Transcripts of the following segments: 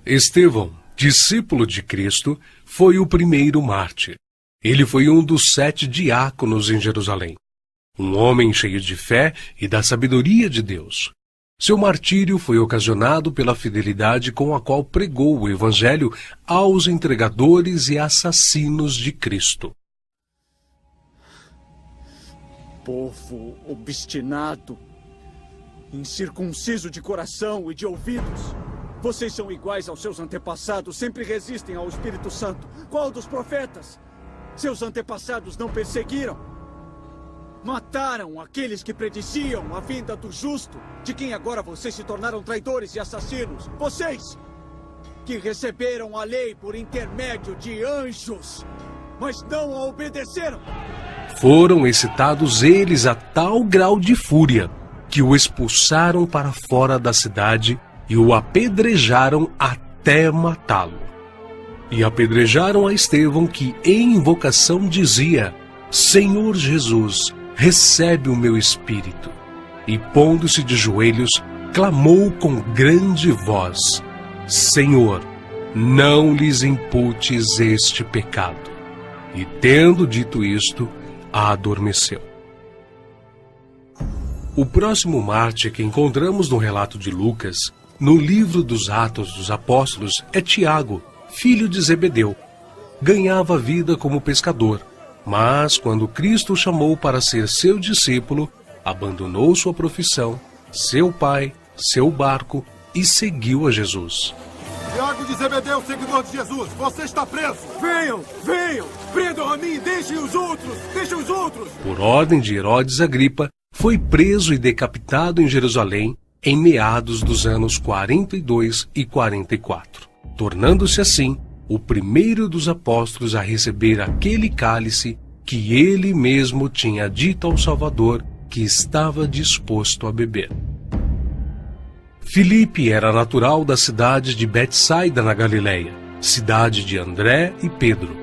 Estevão, discípulo de Cristo, foi o primeiro mártir. Ele foi um dos 7 diáconos em Jerusalém. Um homem cheio de fé e da sabedoria de Deus. Seu martírio foi ocasionado pela fidelidade com a qual pregou o Evangelho aos entregadores e assassinos de Cristo. Povo obstinado, incircunciso de coração e de ouvidos. Vocês são iguais aos seus antepassados, sempre resistem ao Espírito Santo. Qual dos profetas? Seus antepassados não perseguiram? Mataram aqueles que prediciam a vinda do justo, de quem agora vocês se tornaram traidores e assassinos. Vocês, que receberam a lei por intermédio de anjos, mas não a obedeceram. Foram excitados eles a tal grau de fúria, que o expulsaram para fora da cidade e o apedrejaram até matá-lo. E apedrejaram a Estevão, que em invocação dizia: Senhor Jesus, recebe o meu espírito. E pondo-se de joelhos, clamou com grande voz: Senhor, não lhes imputes este pecado. E tendo dito isto, adormeceu. O próximo mártir que encontramos no relato de Lucas, no livro dos Atos dos Apóstolos, é Tiago, filho de Zebedeu. Ganhava vida como pescador, mas quando Cristo o chamou para ser seu discípulo, abandonou sua profissão, seu pai, seu barco e seguiu a Jesus. Tiago de Zebedeu, seguidor de Jesus, você está preso! Venham, venham! Prendam a mim, deixem os outros! Deixem os outros! Por ordem de Herodes Agripa, foi preso e decapitado em Jerusalém em meados dos anos 42 e 44, tornando-se assim o primeiro dos apóstolos a receber aquele cálice que ele mesmo tinha dito ao Salvador que estava disposto a beber. Filipe era natural da cidade de Betsaida, na Galileia, cidade de André e Pedro,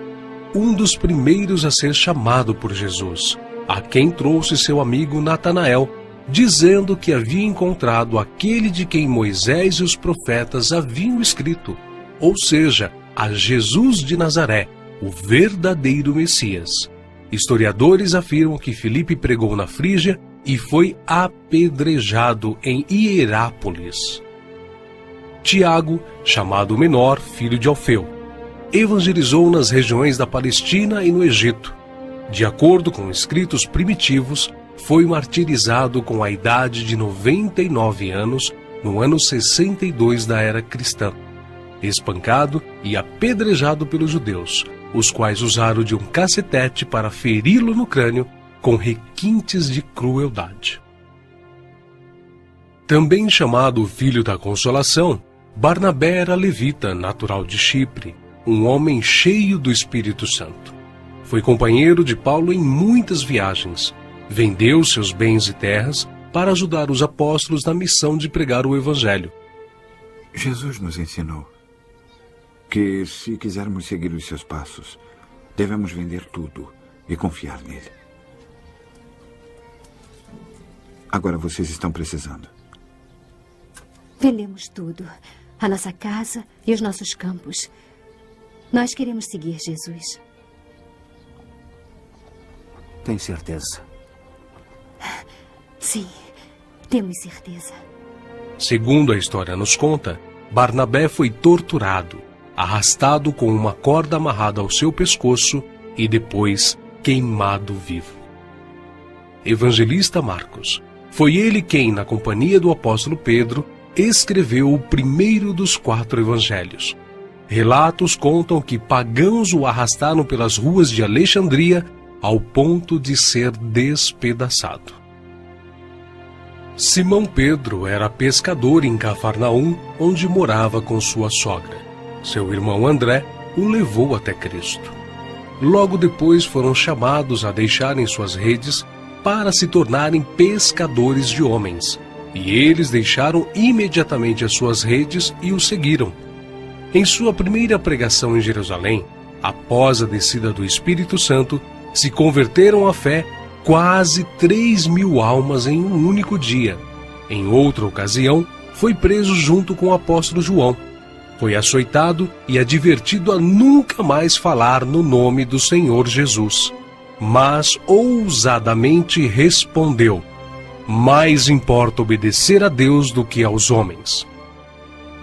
um dos primeiros a ser chamado por Jesus, a quem trouxe seu amigo Natanael, dizendo que havia encontrado aquele de quem Moisés e os profetas haviam escrito, ou seja, a Jesus de Nazaré, o verdadeiro Messias. Historiadores afirmam que Filipe pregou na Frígia e foi apedrejado em Hierápolis. Tiago, chamado Menor, filho de Alfeu, evangelizou nas regiões da Palestina e no Egito. De acordo com escritos primitivos, foi martirizado com a idade de 99 anos, no ano 62 da era cristã, espancado e apedrejado pelos judeus, os quais usaram de um cacetete para feri-lo no crânio com requintes de crueldade. Também chamado Filho da Consolação, Barnabé era levita, natural de Chipre, um homem cheio do Espírito Santo. Foi companheiro de Paulo em muitas viagens. Vendeu seus bens e terras para ajudar os apóstolos na missão de pregar o Evangelho. Jesus nos ensinou que, se quisermos seguir os seus passos, devemos vender tudo e confiar nele. Agora vocês estão precisando. Vendemos tudo. A nossa casa e os nossos campos. Nós queremos seguir Jesus. Tem certeza? Sim, temos certeza. Segundo a história nos conta, Barnabé foi torturado, arrastado com uma corda amarrada ao seu pescoço e depois queimado vivo. Evangelista Marcos. Foi ele quem, na companhia do apóstolo Pedro, escreveu o primeiro dos 4 evangelhos. Relatos contam que pagãos o arrastaram pelas ruas de Alexandria ao ponto de ser despedaçado. Simão Pedro era pescador em Cafarnaum, onde morava com sua sogra. Seu irmão André o levou até Cristo. Logo depois foram chamados a deixarem suas redes para se tornarem pescadores de homens, e eles deixaram imediatamente as suas redes e o seguiram. Em sua primeira pregação em Jerusalém, após a descida do Espírito Santo, se converteram à fé quase 3.000 almas em um único dia. Em outra ocasião, foi preso junto com o apóstolo João. Foi açoitado e advertido a nunca mais falar no nome do Senhor Jesus. Mas ousadamente respondeu: mais importa obedecer a Deus do que aos homens.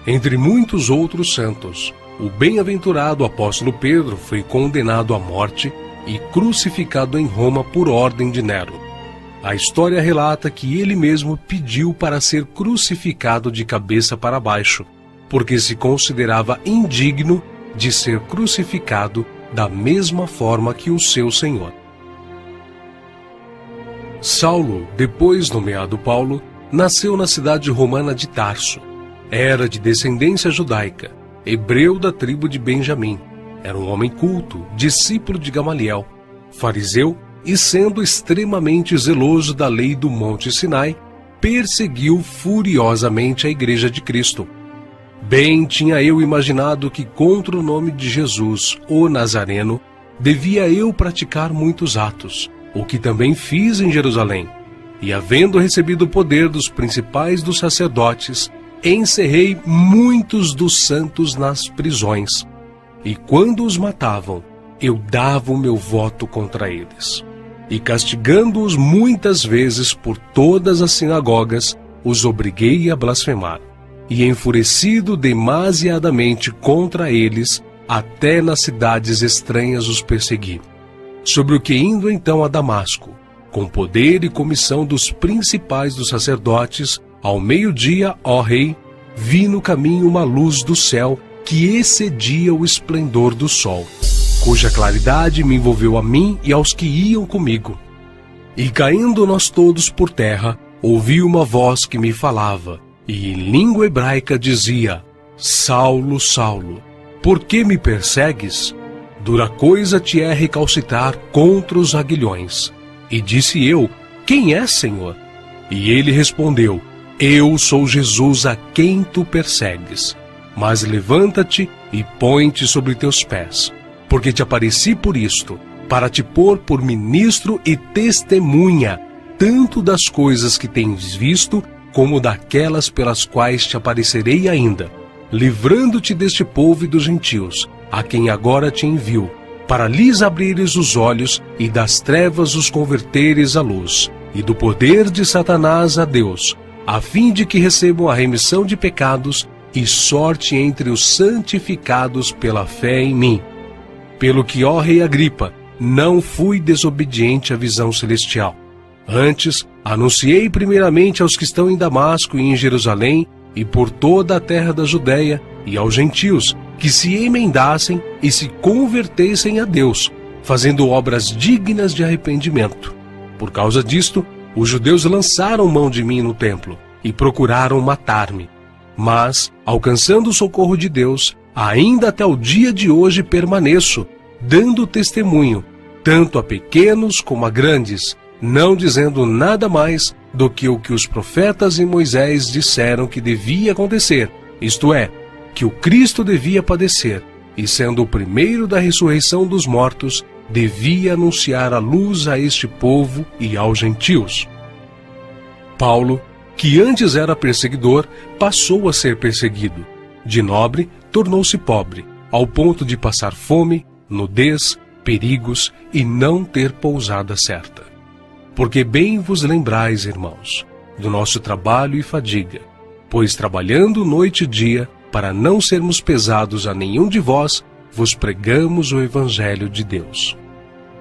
Entre muitos outros santos, o bem-aventurado apóstolo Pedro foi condenado à morte e crucificado em Roma por ordem de Nero. A história relata que ele mesmo pediu para ser crucificado de cabeça para baixo, porque se considerava indigno de ser crucificado da mesma forma que o seu Senhor. Saulo, depois nomeado Paulo, nasceu na cidade romana de Tarso. Era de descendência judaica, hebreu da tribo de Benjamim. Era um homem culto, discípulo de Gamaliel, fariseu e, sendo extremamente zeloso da lei do Monte Sinai, perseguiu furiosamente a Igreja de Cristo. Bem tinha eu imaginado que contra o nome de Jesus, o Nazareno, devia eu praticar muitos atos, o que também fiz em Jerusalém. E, havendo recebido o poder dos principais dos sacerdotes, encerrei muitos dos santos nas prisões. E quando os matavam, eu dava o meu voto contra eles. E castigando-os muitas vezes por todas as sinagogas, os obriguei a blasfemar. E enfurecido demasiadamente contra eles, até nas cidades estranhas os persegui. Sobre o que indo então a Damasco, com poder e comissão dos principais dos sacerdotes, ao meio-dia, ó rei, vi no caminho uma luz do céu que excedia o esplendor do sol, cuja claridade me envolveu a mim e aos que iam comigo. E caindo nós todos por terra, ouvi uma voz que me falava, e em língua hebraica dizia: Saulo, Saulo, por que me persegues? Dura coisa te é recalcitrar contra os aguilhões. E disse eu: quem é, Senhor? E ele respondeu: eu sou Jesus a quem tu persegues. Mas levanta-te e põe-te sobre teus pés, porque te apareci por isto, para te pôr por ministro e testemunha, tanto das coisas que tens visto, como daquelas pelas quais te aparecerei ainda, livrando-te deste povo e dos gentios, a quem agora te envio, para lhes abrires os olhos e das trevas os converteres à luz, e do poder de Satanás a Deus, a fim de que recebam a remissão de pecados e sorte entre os santificados pela fé em mim. Pelo que, ó rei Agripa, não fui desobediente à visão celestial. Antes, anunciei primeiramente aos que estão em Damasco e em Jerusalém, e por toda a terra da Judéia, e aos gentios, que se emendassem e se convertessem a Deus, fazendo obras dignas de arrependimento. Por causa disto, os judeus lançaram mão de mim no templo, e procuraram matar-me. Mas, alcançando o socorro de Deus, ainda até o dia de hoje permaneço, dando testemunho, tanto a pequenos como a grandes, não dizendo nada mais do que o que os profetas e Moisés disseram que devia acontecer, isto é, que o Cristo devia padecer, e sendo o primeiro da ressurreição dos mortos, devia anunciar a luz a este povo e aos gentios. Paulo, que antes era perseguidor, passou a ser perseguido. De nobre, tornou-se pobre, ao ponto de passar fome, nudez, perigos e não ter pousada certa. Porque bem vos lembrais, irmãos, do nosso trabalho e fadiga, pois trabalhando noite e dia, para não sermos pesados a nenhum de vós, vos pregamos o Evangelho de Deus.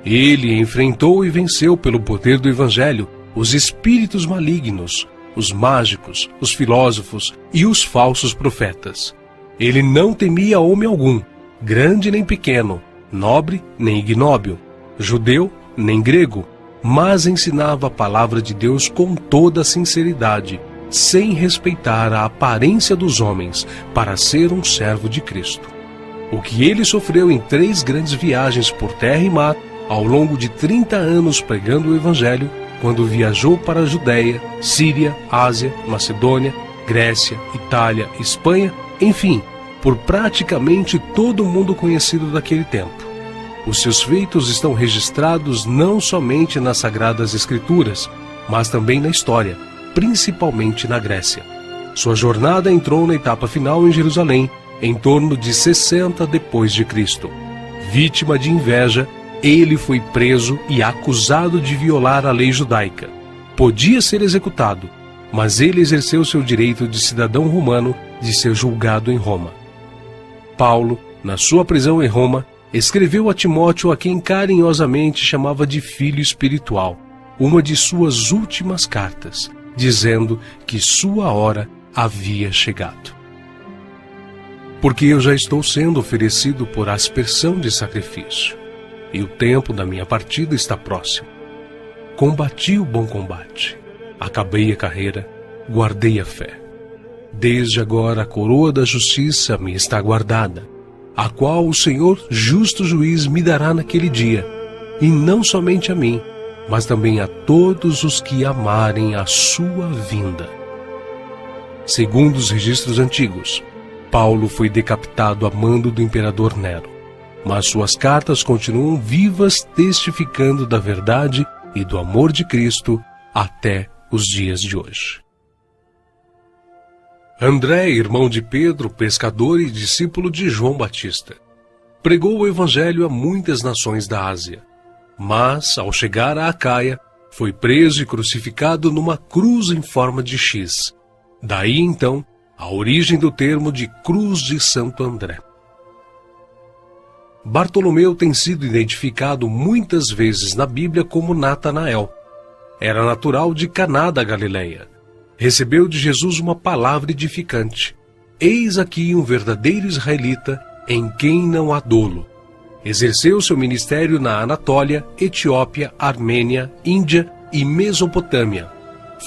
Ele enfrentou e venceu pelo poder do Evangelho os espíritos malignos, os mágicos, os filósofos e os falsos profetas. Ele não temia homem algum, grande nem pequeno, nobre nem ignóbil, judeu nem grego, mas ensinava a palavra de Deus com toda a sinceridade, sem respeitar a aparência dos homens, para ser um servo de Cristo. O que ele sofreu em 3 grandes viagens por terra e mar, ao longo de 30 anos pregando o Evangelho, quando viajou para a Judéia, Síria, Ásia, Macedônia, Grécia, Itália, Espanha, enfim, por praticamente todo o mundo conhecido daquele tempo. Os seus feitos estão registrados não somente nas Sagradas Escrituras, mas também na história, principalmente na Grécia. Sua jornada entrou na etapa final em Jerusalém, em torno de 60 depois de Cristo. Vítima de inveja, ele foi preso e acusado de violar a lei judaica. Podia ser executado, mas ele exerceu seu direito de cidadão romano de ser julgado em Roma. Paulo, na sua prisão em Roma, escreveu a Timóteo, a quem carinhosamente chamava de filho espiritual, uma de suas últimas cartas, dizendo que sua hora havia chegado. Porque eu já estou sendo oferecido por aspersão de sacrifício, e o tempo da minha partida está próximo. Combati o bom combate, acabei a carreira, guardei a fé. Desde agora a coroa da justiça me está guardada, a qual o Senhor, justo juiz, me dará naquele dia, e não somente a mim, mas também a todos os que amarem a sua vinda. Segundo os registros antigos, Paulo foi decapitado a mando do imperador Nero, mas suas cartas continuam vivas, testificando da verdade e do amor de Cristo até os dias de hoje. André, irmão de Pedro, pescador e discípulo de João Batista, pregou o evangelho a muitas nações da Ásia, mas, ao chegar a Acaia, foi preso e crucificado numa cruz em forma de X. Daí, então, a origem do termo de Cruz de Santo André. Bartolomeu tem sido identificado muitas vezes na Bíblia como Natanael. Era natural de Caná da Galileia. Recebeu de Jesus uma palavra edificante. Eis aqui um verdadeiro israelita, em quem não há dolo. Exerceu seu ministério na Anatólia, Etiópia, Armênia, Índia e Mesopotâmia.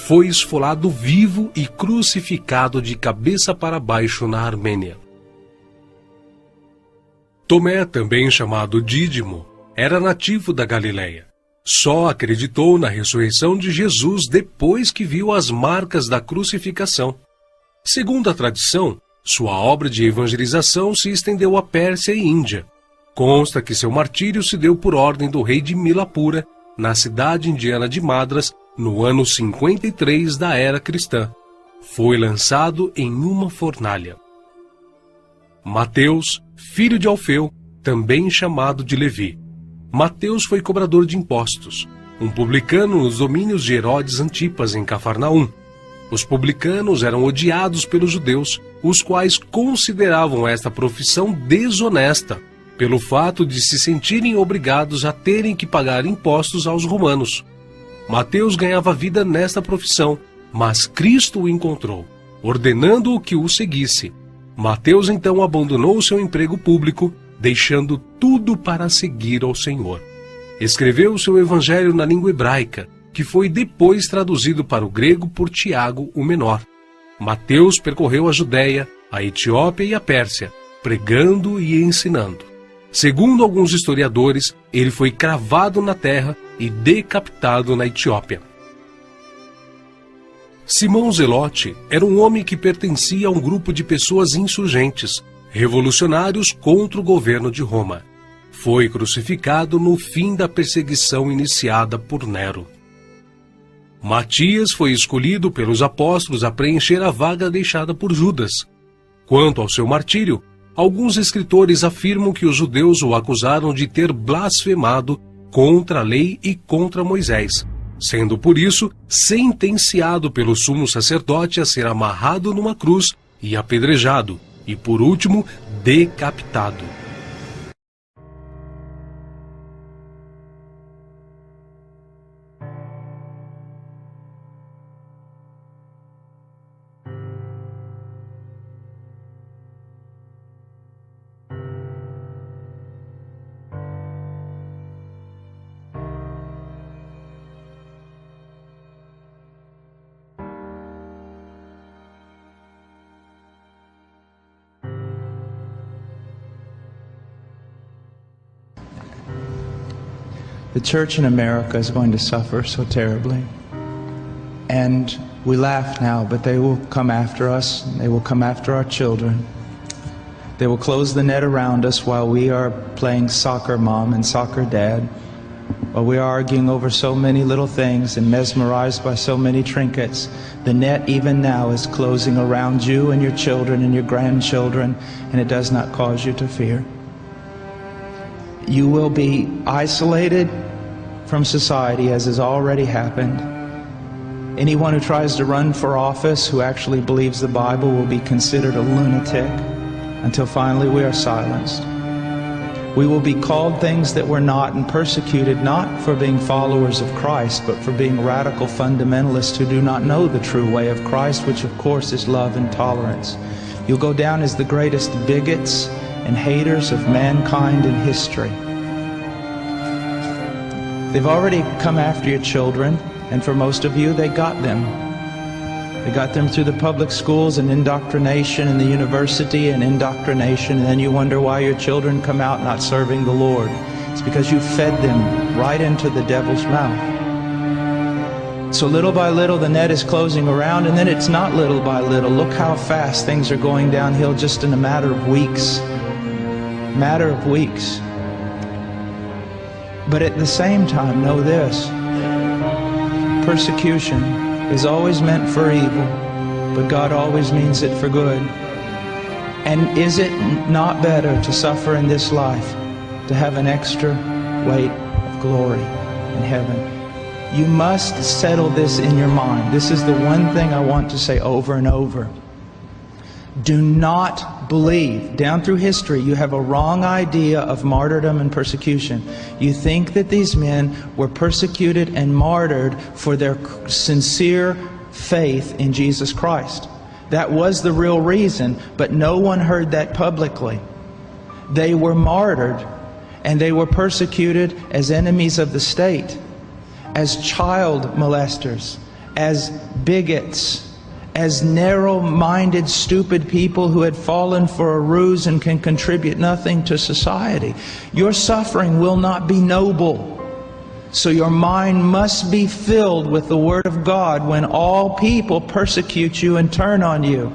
Foi esfolado vivo e crucificado de cabeça para baixo na Armênia. Tomé, também chamado Dídimo, era nativo da Galileia. Só acreditou na ressurreição de Jesus depois que viu as marcas da crucificação. Segundo a tradição, sua obra de evangelização se estendeu à Pérsia e Índia. Consta que seu martírio se deu por ordem do rei de Milapura, na cidade indiana de Madras, no ano 53 da era cristã. Foi lançado em uma fornalha. Mateus, filho de Alfeu, também chamado de Levi. Mateus foi cobrador de impostos, um publicano nos domínios de Herodes Antipas, em Cafarnaum. Os publicanos eram odiados pelos judeus, os quais consideravam esta profissão desonesta, pelo fato de se sentirem obrigados a terem que pagar impostos aos romanos. Mateus ganhava vida nesta profissão, mas Cristo o encontrou, ordenando-o que o seguisse. Mateus então abandonou seu emprego público, deixando tudo para seguir ao Senhor. Escreveu seu evangelho na língua hebraica, que foi depois traduzido para o grego por Tiago o Menor. Mateus percorreu a Judéia, a Etiópia e a Pérsia, pregando e ensinando. Segundo alguns historiadores, ele foi cravado na terra e decapitado na Etiópia. Simão Zelote era um homem que pertencia a um grupo de pessoas insurgentes, revolucionários contra o governo de Roma. Foi crucificado no fim da perseguição iniciada por Nero. Matias foi escolhido pelos apóstolos a preencher a vaga deixada por Judas. Quanto ao seu martírio, alguns escritores afirmam que os judeus o acusaram de ter blasfemado contra a lei e contra Moisés, sendo por isso sentenciado pelo sumo sacerdote a ser amarrado numa cruz e apedrejado, e por último, decapitado. The church in America is going to suffer so terribly. And we laugh now, but they will come after us. They will come after our children. They will close the net around us while we are playing soccer mom and soccer dad, While we are arguing over so many little things and mesmerized by so many trinkets, the net even now is closing around you and your children and your grandchildren, and it does not cause you to fear. You will be isolated from society, as has already happened. Anyone who tries to run for office who actually believes the Bible will be considered a lunatic until finally we are silenced. We will be called things that we're not and persecuted not for being followers of Christ, but for being radical fundamentalists who do not know the true way of Christ, which of course is love and tolerance. You'll go down as the greatest bigots and haters of mankind in history. They've already come after your children, and for most of you, they got them. They got them through the public schools and indoctrination, and the university and indoctrination, and then you wonder why your children come out not serving the Lord. It's because you fed them right into the devil's mouth. So little by little the net is closing around, and then it's not little by little. Look how fast things are going downhill just in a matter of weeks. Matter of weeks. But at the same time, know this: persecution is always meant for evil, but God always means it for good. And is it not better to suffer in this life, to have an extra weight of glory in heaven? You must settle this in your mind. This is the one thing I want to say over and over. Do not believe. Down through history, you have a wrong idea of martyrdom and persecution. You think that these men were persecuted and martyred for their sincere faith in Jesus Christ. That was the real reason, but no one heard that publicly. They were martyred, and they were persecuted as enemies of the state, as child molesters, as bigots, as narrow-minded, stupid people who had fallen for a ruse and can contribute nothing to society. Your suffering will not be noble. So your mind must be filled with the Word of God when all people persecute you and turn on you.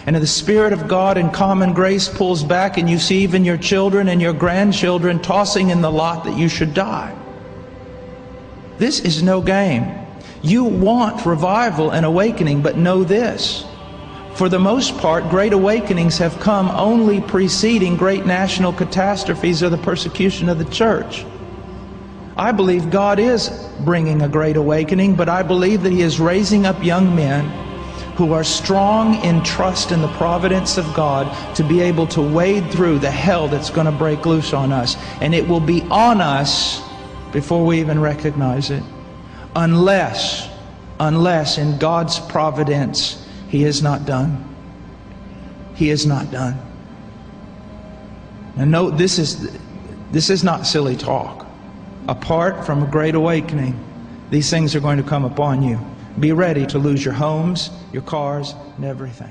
And if the Spirit of God in common grace pulls back and you see even your children and your grandchildren tossing in the lot that you should die. This is no game. You want revival and awakening, but know this: for the most part, great awakenings have come only preceding great national catastrophes or the persecution of the church. I believe God is bringing a great awakening, but I believe that He is raising up young men who are strong in trust in the providence of God to be able to wade through the hell that's going to break loose on us. And it will be on us before we even recognize it. Unless in God's providence, He is not done. He is not done. And note, this is not silly talk. Apart from a great awakening, these things are going to come upon you. Be ready to lose your homes, your cars, and everything.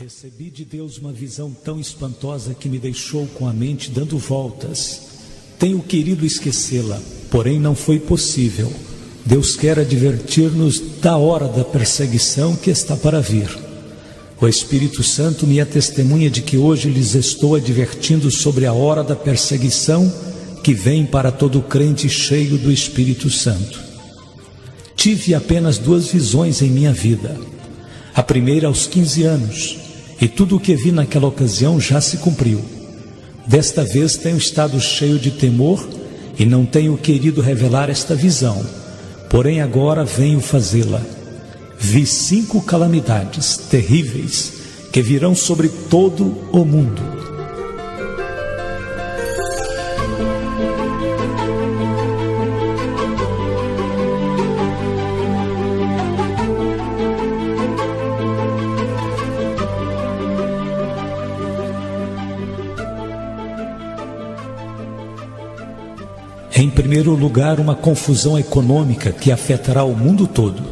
Recebi de Deus uma visão tão espantosa que me deixou com a mente dando voltas. Tenho querido esquecê-la, porém não foi possível. Deus quer advertir-nos da hora da perseguição que está para vir. O Espírito Santo me é testemunha de que hoje lhes estou advertindo sobre a hora da perseguição que vem para todo crente cheio do Espírito Santo. Tive apenas 2 visões em minha vida. A primeira aos 15 anos. e tudo o que vi naquela ocasião já se cumpriu. Desta vez tenho estado cheio de temor e não tenho querido revelar esta visão, porém agora venho fazê-la. Vi 5 calamidades terríveis que virão sobre todo o mundo. Em primeiro lugar, uma confusão econômica que afetará o mundo todo.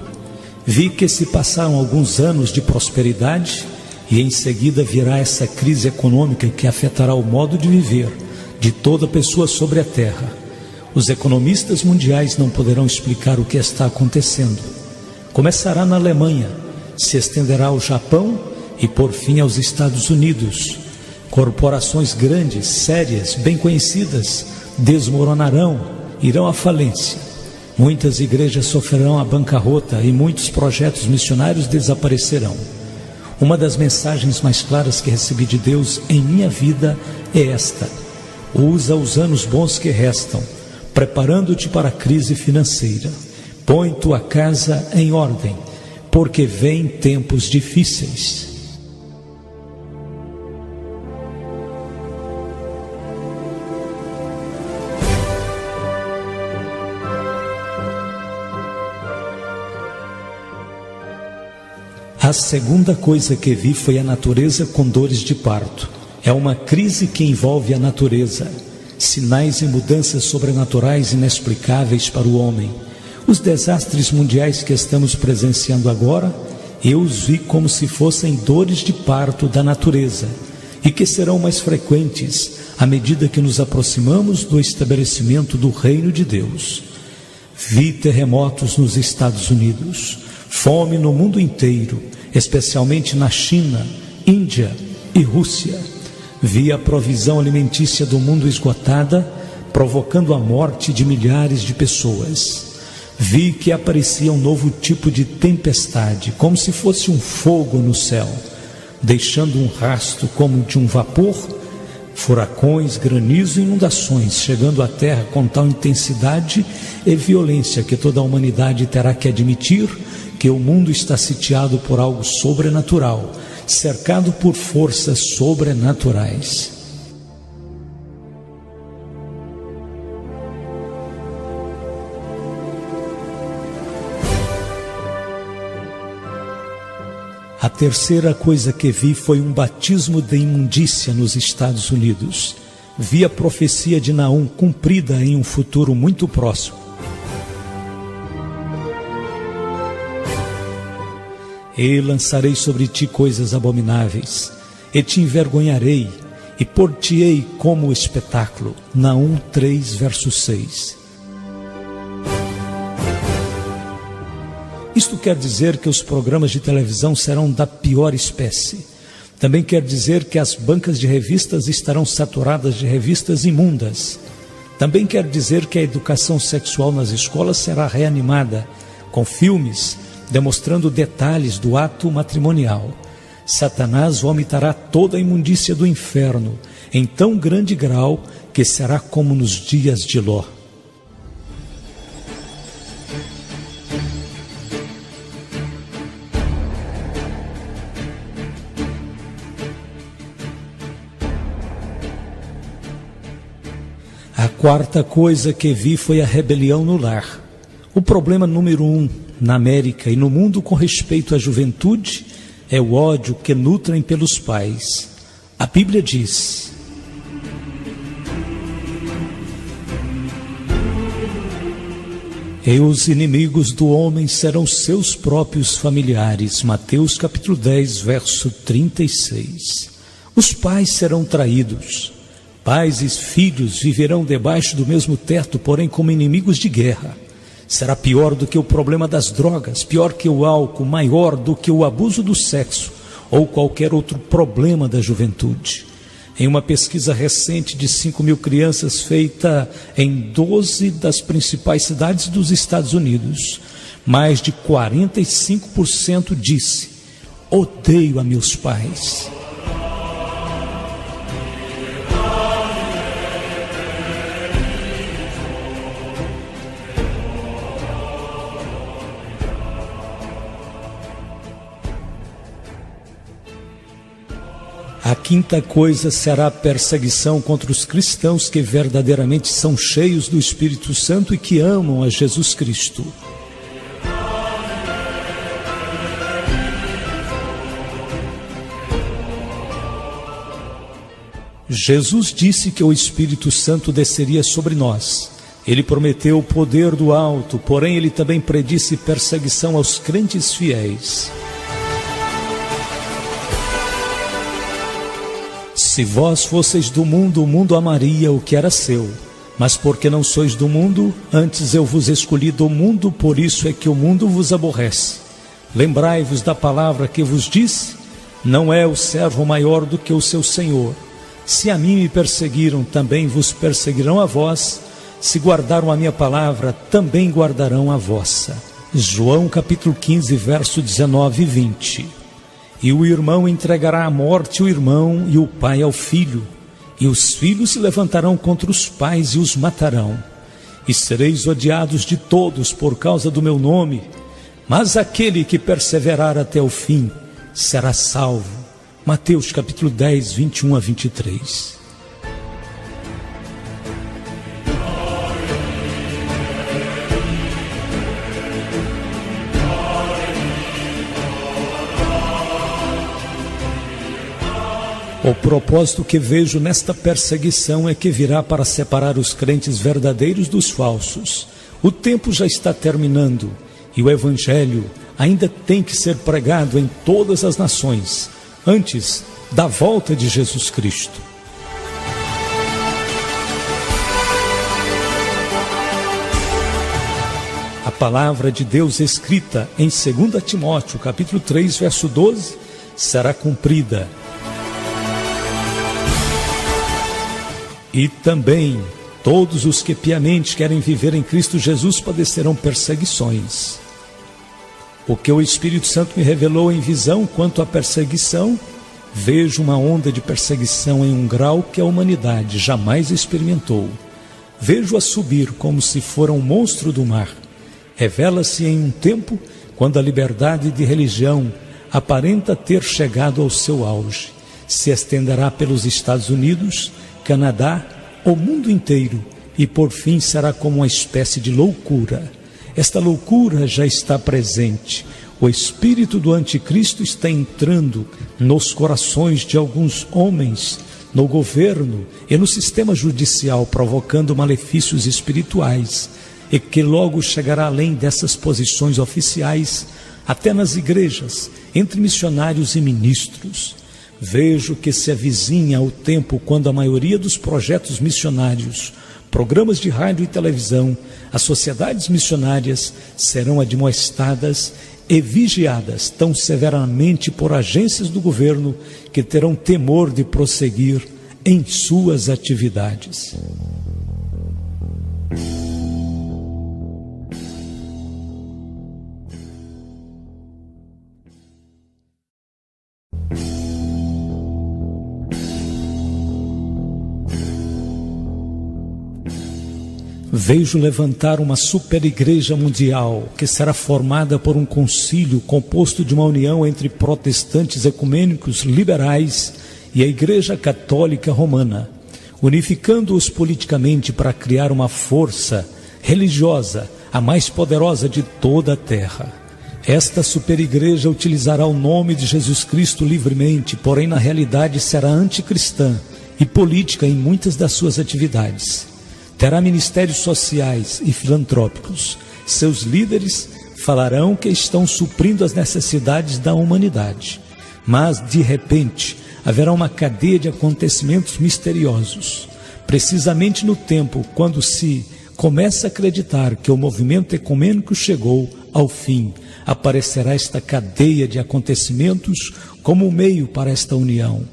Vi que se passaram alguns anos de prosperidade e em seguida virá essa crise econômica que afetará o modo de viver de toda pessoa sobre a terra. Os economistas mundiais não poderão explicar o que está acontecendo. Começará na Alemanha, se estenderá ao Japão e por fim aos Estados Unidos. Corporações grandes, sérias, bem conhecidas, desmoronarão, irão à falência. Muitas igrejas sofrerão a bancarrota e muitos projetos missionários desaparecerão. Uma das mensagens mais claras que recebi de Deus em minha vida é esta: usa os anos bons que restam, preparando-te para a crise financeira. Põe tua casa em ordem, porque vêm tempos difíceis. A segunda coisa que vi foi a natureza com dores de parto. É uma crise que envolve a natureza. Sinais e mudanças sobrenaturais inexplicáveis para o homem. Os desastres mundiais que estamos presenciando agora, eu os vi como se fossem dores de parto da natureza e que serão mais frequentes à medida que nos aproximamos do estabelecimento do reino de Deus. Vi terremotos nos Estados Unidos, fome no mundo inteiro, especialmente na China, Índia e Rússia. Vi a provisão alimentícia do mundo esgotada, provocando a morte de milhares de pessoas. Vi que aparecia um novo tipo de tempestade, como se fosse um fogo no céu, deixando um rastro como de um vapor, furacões, granizo e inundações, chegando à terra com tal intensidade e violência que toda a humanidade terá que admitir que o mundo está sitiado por algo sobrenatural, cercado por forças sobrenaturais. A terceira coisa que vi foi um batismo de imundícia nos Estados Unidos. Vi a profecia de Naum cumprida em um futuro muito próximo. E lançarei sobre ti coisas abomináveis, e te envergonharei, e pôr-te-ei como espetáculo. Naum 3, verso 6. Isto quer dizer que os programas de televisão serão da pior espécie. Também quer dizer que as bancas de revistas estarão saturadas de revistas imundas. Também quer dizer que a educação sexual nas escolas será reanimada, com filmes demonstrando detalhes do ato matrimonial. Satanás vomitará toda a imundícia do inferno, em tão grande grau que será como nos dias de Ló. A quarta coisa que vi foi a rebelião no lar. O problema número 1 na América e no mundo com respeito à juventude é o ódio que nutrem pelos pais. A Bíblia diz: e os inimigos do homem serão seus próprios familiares. Mateus capítulo 10, verso 36. Os pais serão traídos. Pais e filhos viverão debaixo do mesmo teto, porém como inimigos de guerra. Será pior do que o problema das drogas, pior que o álcool, maior do que o abuso do sexo ou qualquer outro problema da juventude. Em uma pesquisa recente de 5.000 crianças feita em 12 das principais cidades dos Estados Unidos, mais de 45% disse: odeio a meus pais. A quinta coisa será a perseguição contra os cristãos que verdadeiramente são cheios do Espírito Santo e que amam a Jesus Cristo. Jesus disse que o Espírito Santo desceria sobre nós. Ele prometeu o poder do alto, porém ele também predisse perseguição aos crentes fiéis. Se vós fosseis do mundo, o mundo amaria o que era seu. Mas porque não sois do mundo, antes eu vos escolhi do mundo, por isso é que o mundo vos aborrece. Lembrai-vos da palavra que vos disse: não é o servo maior do que o seu senhor. Se a mim me perseguiram, também vos perseguirão a vós. Se guardaram a minha palavra, também guardarão a vossa. João capítulo 15, verso 19 e 20. E o irmão entregará à morte o irmão, e o pai ao filho. E os filhos se levantarão contra os pais e os matarão. E sereis odiados de todos por causa do meu nome. Mas aquele que perseverar até o fim será salvo. Mateus capítulo 10, 21 a 23. O propósito que vejo nesta perseguição é que virá para separar os crentes verdadeiros dos falsos. O tempo já está terminando e o Evangelho ainda tem que ser pregado em todas as nações, antes da volta de Jesus Cristo. A palavra de Deus escrita em 2 Timóteo, capítulo 3, verso 12, será cumprida. E também todos os que piamente querem viver em Cristo Jesus padecerão perseguições. O que o Espírito Santo me revelou em visão quanto à perseguição, vejo uma onda de perseguição em um grau que a humanidade jamais experimentou. Vejo-a subir como se fora um monstro do mar. Revela-se em um tempo quando a liberdade de religião aparenta ter chegado ao seu auge. Se estenderá pelos Estados Unidos, Canadá, o mundo inteiro, e por fim será como uma espécie de loucura. Esta loucura já está presente. O espírito do anticristo está entrando nos corações de alguns homens, no governo e no sistema judicial, provocando malefícios espirituais, e que logo chegará além dessas posições oficiais, até nas igrejas, entre missionários e ministros. Vejo que se avizinha o tempo quando a maioria dos projetos missionários, programas de rádio e televisão, as sociedades missionárias serão admoestadas e vigiadas tão severamente por agências do governo que terão temor de prosseguir em suas atividades. Vejo levantar uma superigreja mundial que será formada por um concílio composto de uma união entre protestantes ecumênicos liberais e a Igreja Católica Romana, unificando-os politicamente para criar uma força religiosa, a mais poderosa de toda a terra. Esta superigreja utilizará o nome de Jesus Cristo livremente, porém na realidade será anticristã e política em muitas das suas atividades. Terá ministérios sociais e filantrópicos. Seus líderes falarão que estão suprindo as necessidades da humanidade. Mas, de repente, haverá uma cadeia de acontecimentos misteriosos. Precisamente no tempo quando se começa a acreditar que o movimento ecumênico chegou ao fim, aparecerá esta cadeia de acontecimentos como um meio para esta união.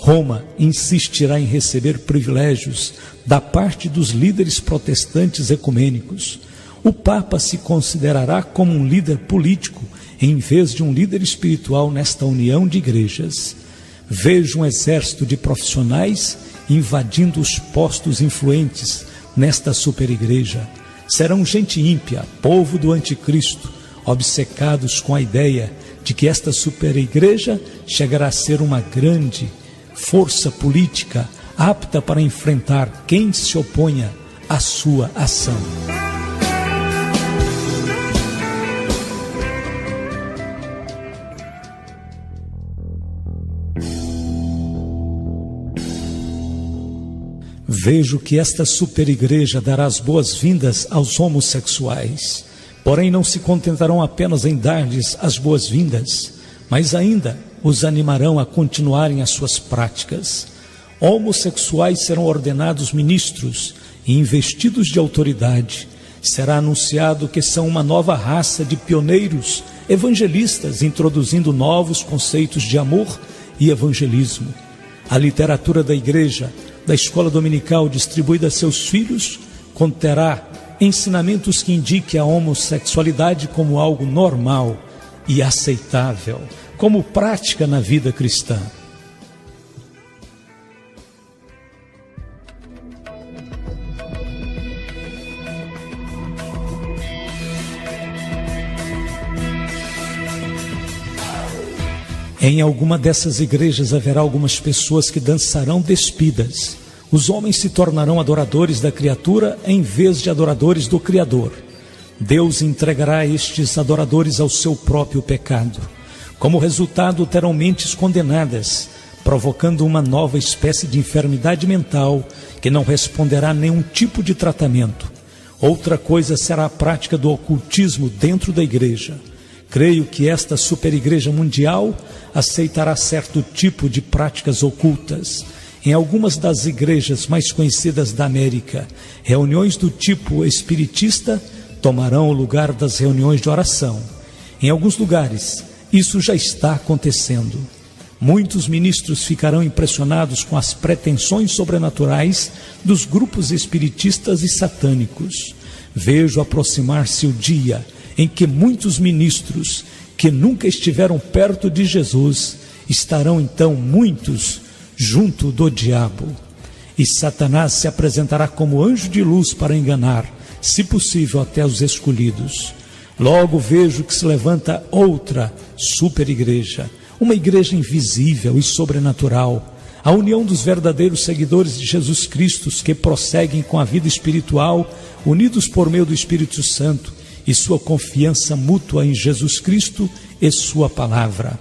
Roma insistirá em receber privilégios da parte dos líderes protestantes ecumênicos. O Papa se considerará como um líder político em vez de um líder espiritual nesta união de igrejas. Vejo um exército de profissionais invadindo os postos influentes nesta superigreja. Serão gente ímpia, povo do anticristo, obcecados com a ideia de que esta superigreja chegará a ser uma grande força política apta para enfrentar quem se oponha à sua ação. Vejo que esta superigreja dará as boas-vindas aos homossexuais. Porém, não se contentarão apenas em dar-lhes as boas-vindas, mas ainda os animarão a continuarem as suas práticas. Homossexuais serão ordenados ministros e investidos de autoridade. Será anunciado que são uma nova raça de pioneiros evangelistas, introduzindo novos conceitos de amor e evangelismo. A literatura da igreja, da escola dominical distribuída a seus filhos, conterá ensinamentos que indiquem a homossexualidade como algo normal e aceitável, como prática na vida cristã. Em alguma dessas igrejas haverá algumas pessoas que dançarão despidas. Os homens se tornarão adoradores da criatura em vez de adoradores do Criador. Deus entregará estes adoradores ao seu próprio pecado. Como resultado, terão mentes condenadas, provocando uma nova espécie de enfermidade mental que não responderá a nenhum tipo de tratamento. Outra coisa será a prática do ocultismo dentro da igreja. Creio que esta superigreja mundial aceitará certo tipo de práticas ocultas. Em algumas das igrejas mais conhecidas da América, reuniões do tipo espiritista tomarão o lugar das reuniões de oração. Em alguns lugares, isso já está acontecendo. Muitos ministros ficarão impressionados com as pretensões sobrenaturais dos grupos espiritistas e satânicos. Vejo aproximar-se o dia em que muitos ministros que nunca estiveram perto de Jesus estarão então muitos junto do diabo. E Satanás se apresentará como anjo de luz para enganar, se possível, até os escolhidos. Logo vejo que se levanta outra superigreja, uma igreja invisível e sobrenatural, a união dos verdadeiros seguidores de Jesus Cristo que prosseguem com a vida espiritual, unidos por meio do Espírito Santo e sua confiança mútua em Jesus Cristo e sua palavra.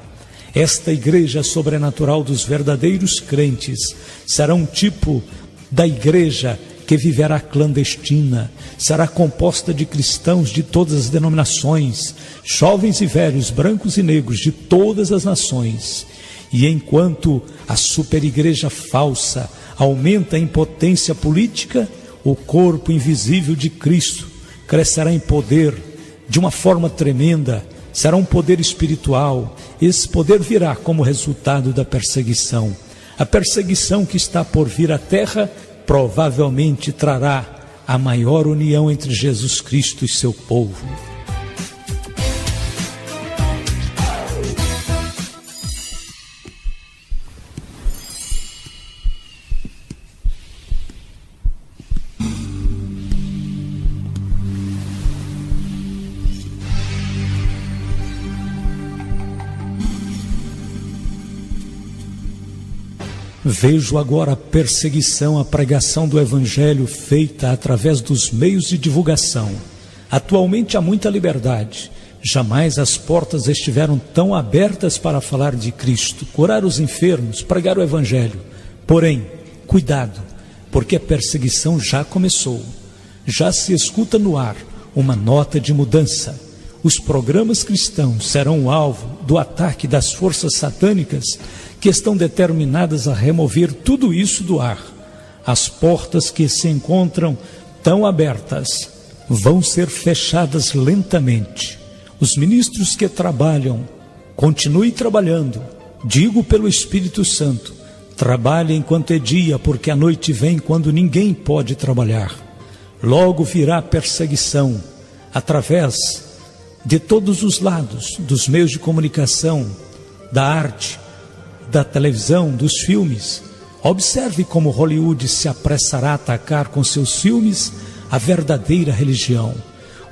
Esta igreja sobrenatural dos verdadeiros crentes será um tipo da igreja que viverá clandestina, será composta de cristãos de todas as denominações, jovens e velhos, brancos e negros de todas as nações. E enquanto a superigreja falsa aumenta em potência política, o corpo invisível de Cristo crescerá em poder de uma forma tremenda. Será um poder espiritual. Esse poder virá como resultado da perseguição. A perseguição que está por vir à terra provavelmente trará a maior união entre Jesus Cristo e seu povo. Vejo agora a perseguição à pregação do Evangelho feita através dos meios de divulgação. Atualmente há muita liberdade. Jamais as portas estiveram tão abertas para falar de Cristo, curar os enfermos, pregar o Evangelho. Porém, cuidado, porque a perseguição já começou. Já se escuta no ar uma nota de mudança. Os programas cristãos serão o alvo do ataque das forças satânicas que estão determinadas a remover tudo isso do ar. As portas que se encontram tão abertas vão ser fechadas lentamente. Os ministros que trabalham, continuem trabalhando. Digo pelo Espírito Santo, trabalhe enquanto é dia, porque a noite vem quando ninguém pode trabalhar. Logo virá perseguição, através de todos os lados, dos meios de comunicação, da arte, da televisão, dos filmes. Observe como Hollywood se apressará a atacar com seus filmes a verdadeira religião.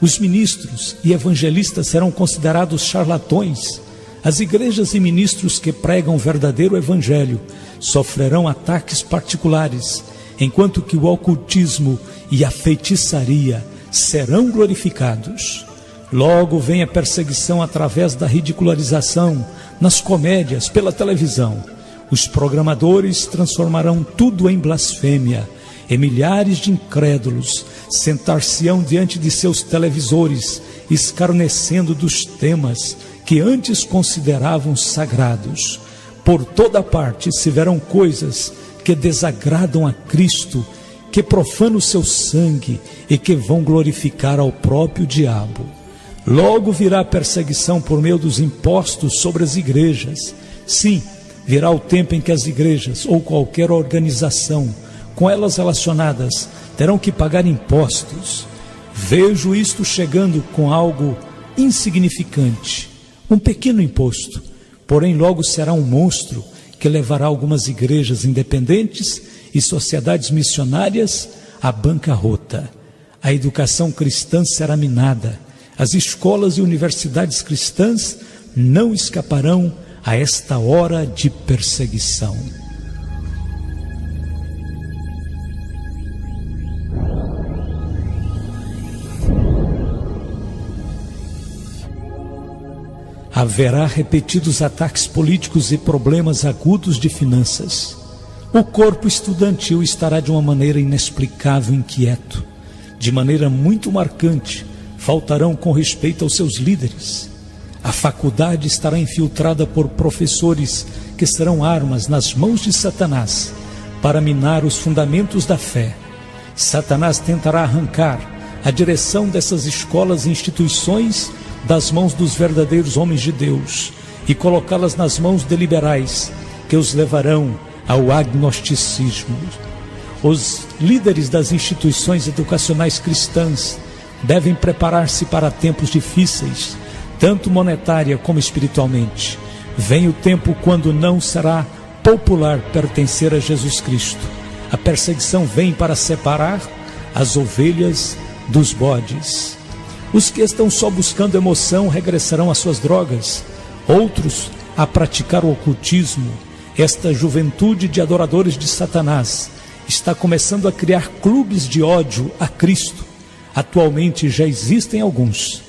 Os ministros e evangelistas serão considerados charlatões. As igrejas e ministros que pregam o verdadeiro evangelho sofrerão ataques particulares, enquanto que o ocultismo e a feitiçaria serão glorificados. Logo vem a perseguição através da ridicularização, nas comédias, pela televisão. Os programadores transformarão tudo em blasfêmia, e milhares de incrédulos sentar-se-ão diante de seus televisores, escarnecendo dos temas que antes consideravam sagrados. Por toda parte se verão coisas que desagradam a Cristo, que profanam o seu sangue e que vão glorificar ao próprio diabo. Logo virá a perseguição por meio dos impostos sobre as igrejas. Sim, virá o tempo em que as igrejas ou qualquer organização com elas relacionadas terão que pagar impostos. Vejo isto chegando com algo insignificante, um pequeno imposto, porém logo será um monstro que levará algumas igrejas independentes e sociedades missionárias à bancarrota. A educação cristã será minada. As escolas e universidades cristãs não escaparão a esta hora de perseguição. Haverá repetidos ataques políticos e problemas agudos de finanças. O corpo estudantil estará de uma maneira inexplicável inquieto. De maneira muito marcante, faltarão com respeito aos seus líderes. A faculdade estará infiltrada por professores que serão armas nas mãos de Satanás para minar os fundamentos da fé. Satanás tentará arrancar a direção dessas escolas e instituições das mãos dos verdadeiros homens de Deus e colocá-las nas mãos de liberais que os levarão ao agnosticismo. Os líderes das instituições educacionais cristãs devem preparar-se para tempos difíceis, tanto monetária como espiritualmente. Vem o tempo quando não será popular pertencer a Jesus Cristo. A perseguição vem para separar as ovelhas dos bodes. Os que estão só buscando emoção regressarão às suas drogas, outros a praticar o ocultismo. Esta juventude de adoradores de Satanás está começando a criar clubes de ódio a Cristo. Atualmente já existem alguns.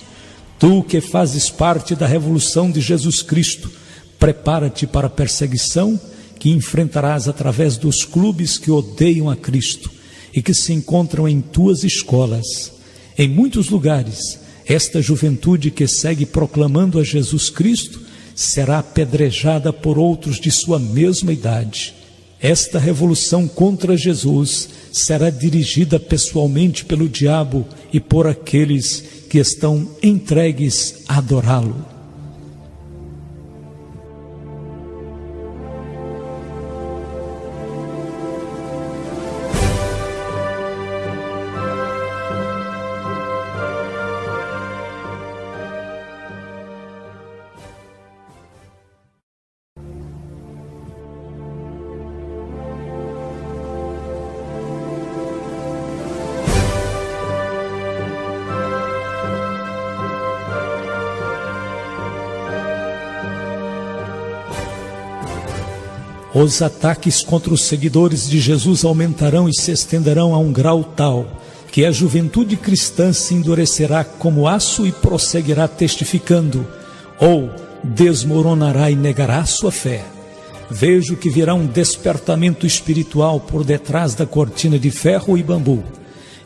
Tu que fazes parte da revolução de Jesus Cristo, prepara-te para a perseguição que enfrentarás através dos clubes que odeiam a Cristo e que se encontram em tuas escolas. Em muitos lugares, esta juventude que segue proclamando a Jesus Cristo será apedrejada por outros de sua mesma idade. Esta revolução contra Jesus será dirigida pessoalmente pelo diabo e por aqueles que estão entregues a adorá-lo. Os ataques contra os seguidores de Jesus aumentarão e se estenderão a um grau tal que a juventude cristã se endurecerá como aço e prosseguirá testificando, ou desmoronará e negará sua fé. Vejo que virá um despertamento espiritual por detrás da cortina de ferro e bambu.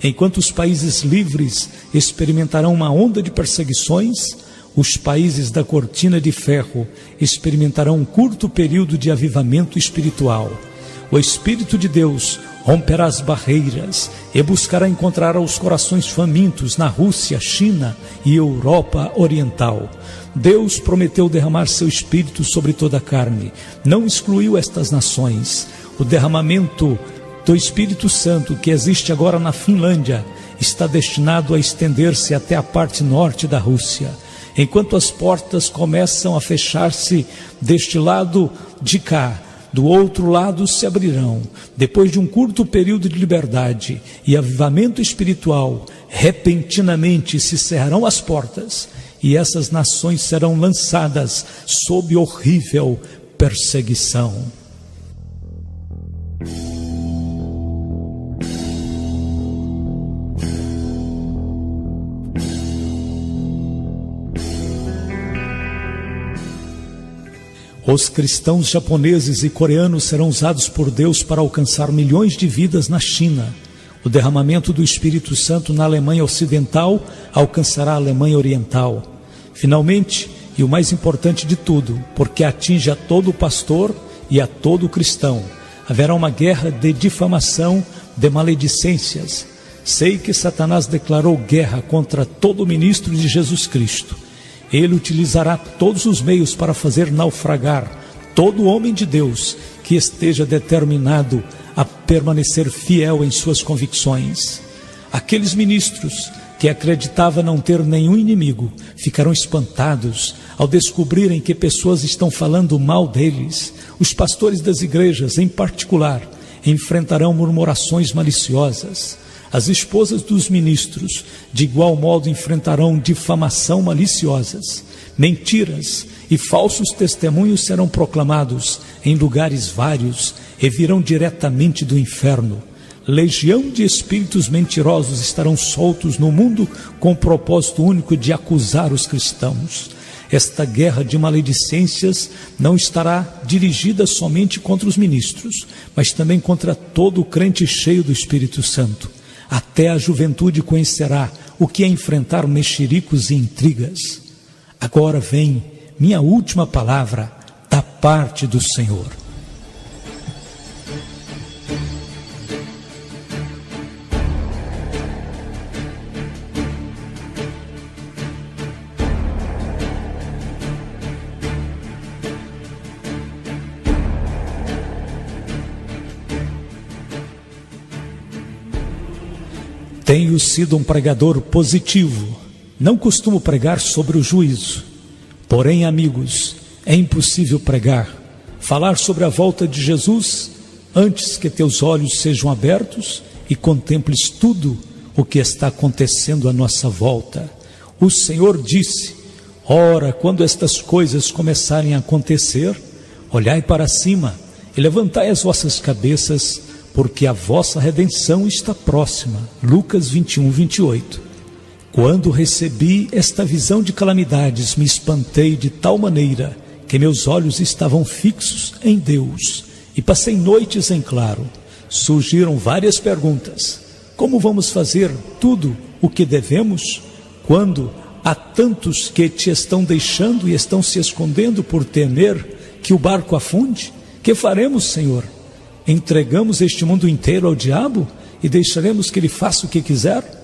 Enquanto os países livres experimentarão uma onda de perseguições, os países da cortina de ferro experimentarão um curto período de avivamento espiritual. O Espírito de Deus romperá as barreiras e buscará encontrar os corações famintos na Rússia, China e Europa Oriental. Deus prometeu derramar seu Espírito sobre toda a carne. Não excluiu estas nações. O derramamento do Espírito Santo que existe agora na Finlândia está destinado a estender-se até a parte norte da Rússia. Enquanto as portas começam a fechar-se deste lado de cá, do outro lado se abrirão. Depois de um curto período de liberdade e avivamento espiritual, repentinamente se cerrarão as portas e essas nações serão lançadas sob horrível perseguição. Os cristãos japoneses e coreanos serão usados por Deus para alcançar milhões de vidas na China. O derramamento do Espírito Santo na Alemanha Ocidental alcançará a Alemanha Oriental. Finalmente, e o mais importante de tudo, porque atinge a todo pastor e a todo cristão, haverá uma guerra de difamação, de maledicências. Sei que Satanás declarou guerra contra todo ministro de Jesus Cristo. Ele utilizará todos os meios para fazer naufragar todo homem de Deus que esteja determinado a permanecer fiel em suas convicções. Aqueles ministros que acreditavam não ter nenhum inimigo ficarão espantados ao descobrirem que pessoas estão falando mal deles. Os pastores das igrejas, em particular, enfrentarão murmurações maliciosas. As esposas dos ministros, de igual modo, enfrentarão difamação maliciosas. Mentiras e falsos testemunhos serão proclamados em lugares vários e virão diretamente do inferno. Legião de espíritos mentirosos estarão soltos no mundo com o propósito único de acusar os cristãos. Esta guerra de maledicências não estará dirigida somente contra os ministros, mas também contra todo o crente cheio do Espírito Santo. Até a juventude conhecerá o que é enfrentar mexericos e intrigas. Agora vem minha última palavra da parte do Senhor. Tenho sido um pregador positivo. Não costumo pregar sobre o juízo. Porém, amigos, é impossível pregar, falar sobre a volta de Jesus antes que teus olhos sejam abertos e contemples tudo o que está acontecendo à nossa volta. O Senhor disse: ora, quando estas coisas começarem a acontecer, olhai para cima e levantai as vossas cabeças, porque a vossa redenção está próxima. Lucas 21, 28. Quando recebi esta visão de calamidades, me espantei de tal maneira que meus olhos estavam fixos em Deus e passei noites em claro. Surgiram várias perguntas. Como vamos fazer tudo o que devemos quando há tantos que te estão deixando e estão se escondendo por temer que o barco afunde? Que faremos, Senhor? Entregamos este mundo inteiro ao diabo e deixaremos que ele faça o que quiser?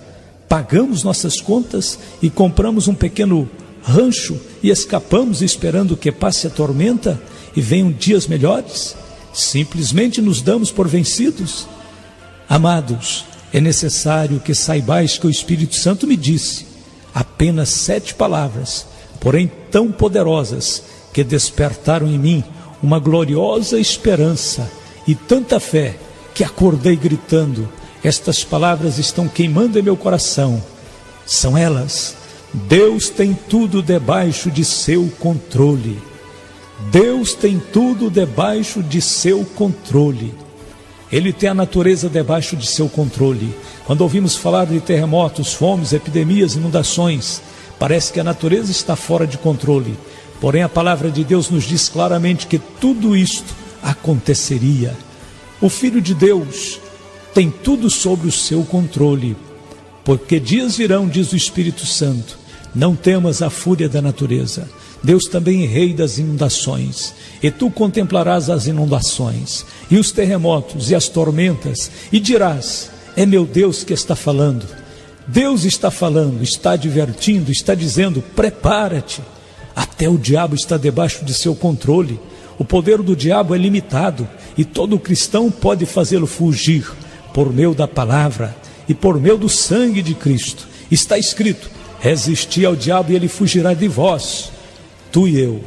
Pagamos nossas contas e compramos um pequeno rancho e escapamos esperando que passe a tormenta e venham dias melhores? Simplesmente nos damos por vencidos? Amados, é necessário que saibais que o Espírito Santo me disse apenas 7 palavras, porém tão poderosas que despertaram em mim uma gloriosa esperança e tanta fé que acordei gritando. Estas palavras estão queimando em meu coração. São elas: Deus tem tudo debaixo de seu controle. Deus tem tudo debaixo de seu controle. Ele tem a natureza debaixo de seu controle. Quando ouvimos falar de terremotos, fomes, epidemias, inundações, parece que a natureza está fora de controle. Porém, a palavra de Deus nos diz claramente que tudo isto aconteceria. O Filho de Deus tem tudo sob o seu controle, porque dias virão, diz o Espírito Santo, não temas a fúria da natureza. Deus também é rei das inundações, e tu contemplarás as inundações, e os terremotos, e as tormentas, e dirás: é meu Deus que está falando. Deus está falando, está advertindo, está dizendo: prepara-te. Até o diabo está debaixo de seu controle. O poder do diabo é limitado, e todo cristão pode fazê-lo fugir por meio da palavra e por meio do sangue de Cristo. Está escrito: resisti ao diabo e ele fugirá de vós. Tu e eu,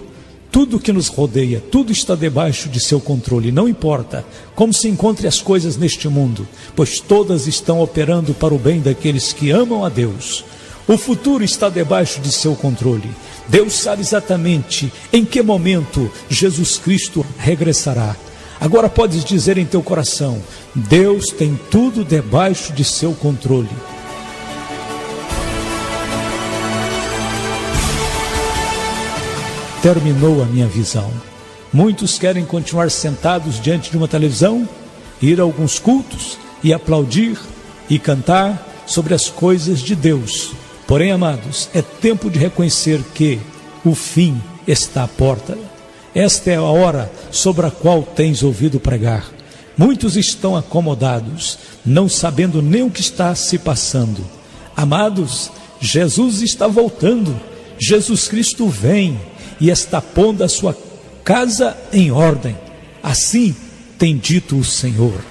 tudo que nos rodeia, tudo está debaixo de seu controle. Não importa como se encontrem as coisas neste mundo, pois todas estão operando para o bem daqueles que amam a Deus. O futuro está debaixo de seu controle. Deus sabe exatamente em que momento Jesus Cristo regressará. Agora podes dizer em teu coração: Deus tem tudo debaixo de seu controle. Terminou a minha visão. Muitos querem continuar sentados diante de uma televisão, ir a alguns cultos e aplaudir e cantar sobre as coisas de Deus. Porém, amados, é tempo de reconhecer que o fim está à porta. Esta é a hora sobre a qual tens ouvido pregar. Muitos estão acomodados, não sabendo nem o que está se passando. Amados, Jesus está voltando. Jesus Cristo vem e está pondo a sua casa em ordem. Assim tem dito o Senhor.